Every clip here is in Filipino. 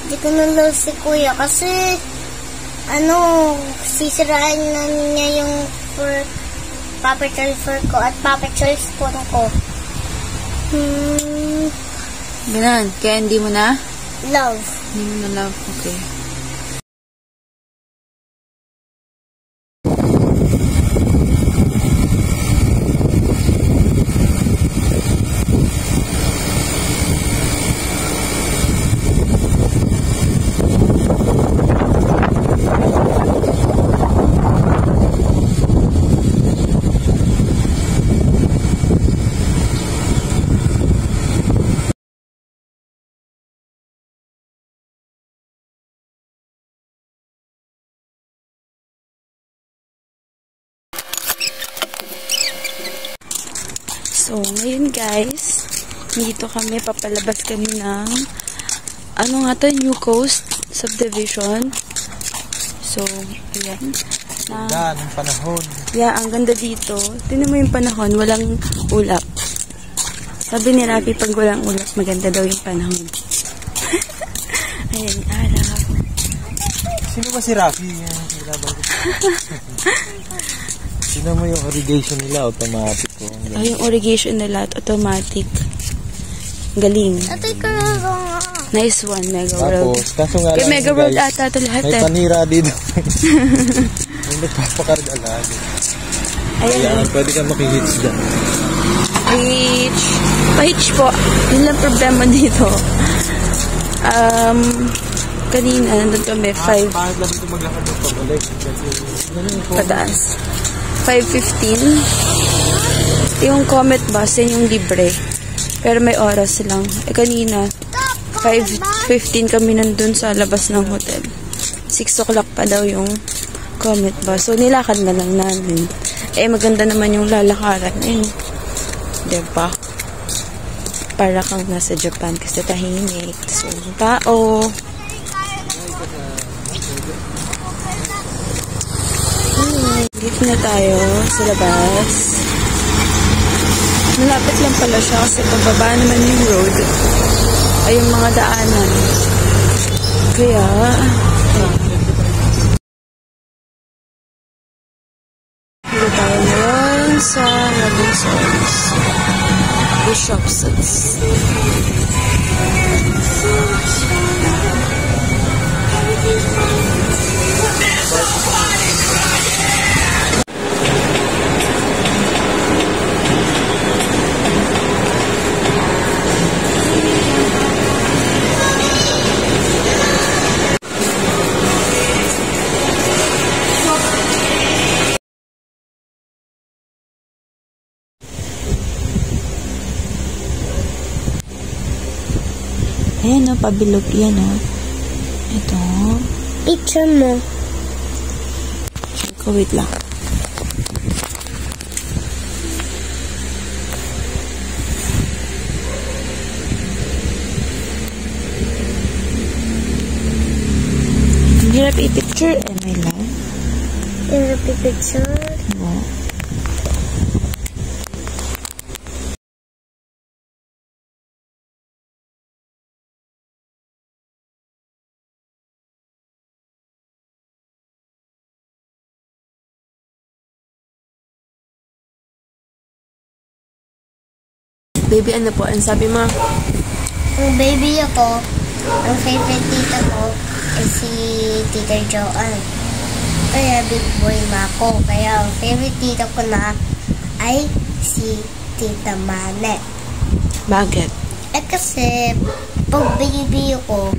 Hindi ko na love si kuya kasi sisirain na niya yung Paw Patrol fur ko at Paw Patrol spoon ko. Ganon. Kaya hindi mo na? Love. Hindi mo na love. Okay. So, ngayon guys, dito kami, papalabas kami ng New Coast Subdivision. So, ayan. Ganda ng panahon. Yeah, ang ganda dito. Tingnan mo yung panahon, walang ulap. Sabi ni Rafi, pag walang ulap, maganda daw yung panahon. Ayan, araw. Sino ba si Rafi? Sino mo yung irrigation nila, automatic. Yung irrigation nila, automatic. Galing. Ato'y kararo nga. Nice one, Mega World. Kaso nga lang, Mega World ata ito lahat may panira dito. May nagpapakarga lagi. Ayan, pwede ka makihits dyan. Hitch. Pa-hitch po. Yun lang problema dito. Kanina, nandun kami, 5. Bakit lang dito maglakad ng pabalik? Pataas. 5:15. Yung Comet bus, yan yung libre. Pero may oras lang. Kanina, 5:15 kami nandun sa labas ng hotel. 6 o'clock pa daw yung Comet bus. So, nilakad na lang namin. Maganda naman yung lalakaran. Diba? Para kang nasa Japan kasi tahimik. So, tao. Dito na tayo sa labas. Malapit lang pala siya kasi pababa naman yung road ay yung mga daanan. Kaya dito tayo ngayon sa Robinsons Bishopsons. Ayan o, pabilog yan o. Ito. Picture mo. Ko, wait lang. Ang hirap i-picture, my love. Hirap i-picture? Oo. Baby, ano po? Ang sabi mo? Ang baby ako, ang favorite tita ko is si Tita Joanne. Kaya big boy ma ako. Kaya ang favorite tita ko na ay si Tita Mane. Bakit? Kasi pag baby ko,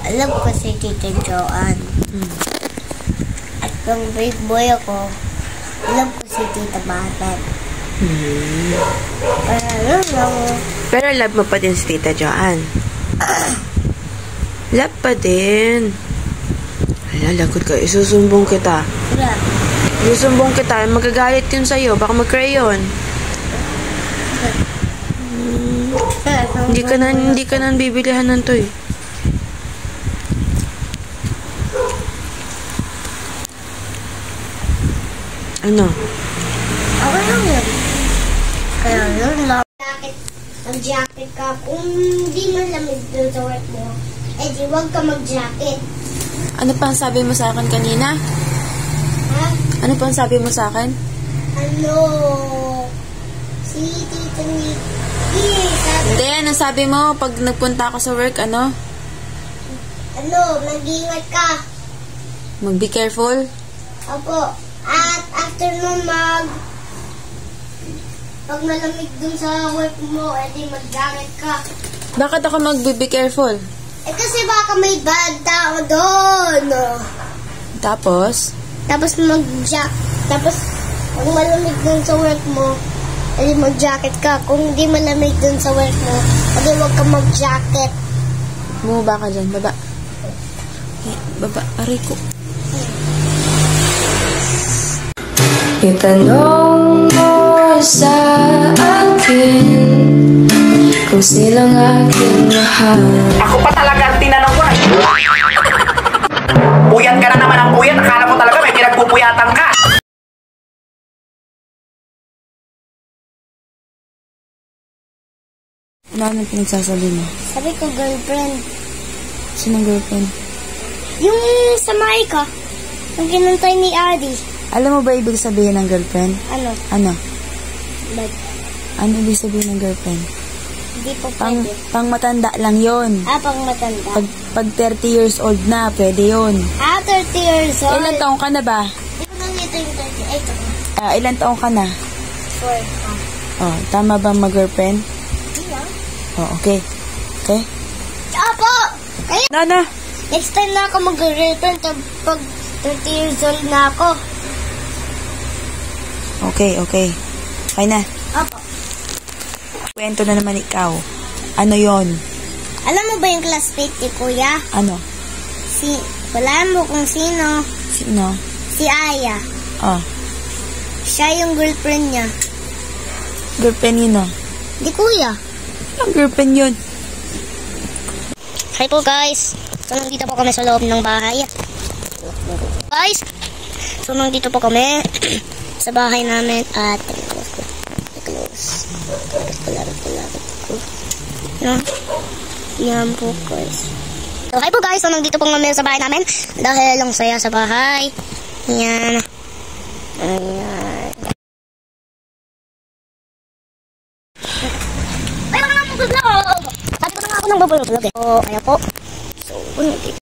alam ko si Tita Joanne. At pag big boy ako, alam ko si Tita Mane. Pero love mo pa din si Tita Joanne. Love pa din. Lalagot ka. Isusumbong kita. Isusumbong kita. Magagalit yun sa'yo. Baka mag-crayon. Hindi ka na bibilihan ng toy. Ano? Okay lang yun. Kaya yun lang. Ang jacket ka, kung hindi malamig doon sa work mo, Eh di wag ka mag-jacket. Ano pa ang sabi mo sa akin kanina? Ha? Ano pa ang sabi mo sa akin? Ano? Si Tita Nikki, sabi, Hindi, ano sabi mo pag nagpunta ako sa work, ano? mag-ingat ka. Mag-be careful. Opo. At after nun pag malamig dun sa work mo, edi mag-jacket ka. Bakit ako mag-be careful? Eh kasi baka may bad tao doon. Tapos? Tapos tapos kung malamig dun sa work mo, edi mag-jacket ka. Kung hindi malamig dun sa work mo, edi wag ka mag-jacket. Bumaba ka dyan, baba. Baba, aray ko. Itanong mo sa akin kung silang aking mahal. Ako pa talaga ang tinanong ko na. Puyat ka na naman ang puyat. Akala mo talaga may pinagpupuyatan ka. Ano pinagsasabi mo? Sabi ko, girlfriend. Sinong girlfriend? Yung sa Maika, yung kinantay ni Adi. Alam mo ba ibig sabihin ng girlfriend? Ano? Ano? But, Ano ibig sabihin ng girlfriend? hindi po Pang, pwede. pang matanda lang yon. Pang matanda. Pag 30 years old na, pwede yon. 30 years old. Ilan taong ka na ba? Hindi ko nang ito yung 38 ako. Ilan taong ka na? 4 Oh, tama ba mag-girlfriend? Hindi lang. Oh, okay. Okay? Apo! Kaya, Nana! next time na ako mag-girlfriend pag 30 years old na ako. Okay, okay. Okay na. Apo. Kwento na naman ikaw. Ano yon? Alam mo ba yung classmate ni Kuya? Ano? Wala mo kung sino. Sino? Si Aya. Oh, Siya yung girlfriend niya. girlfriend yun, oh. Di Kuya. Anong girlfriend yun? Hi po guys. So nandito po kami sa loob ng bahay. Guys. So nandito po kami sa bahay namin at close. No? Yan po guys. So hi po guys. So nandito po kami sa bahay namin dahil lang saya sa bahay. Yan. Ayan. Ay, mga vlog! Sabi ko na nga ako ng vlog eh. So, ayan po. So, nandito.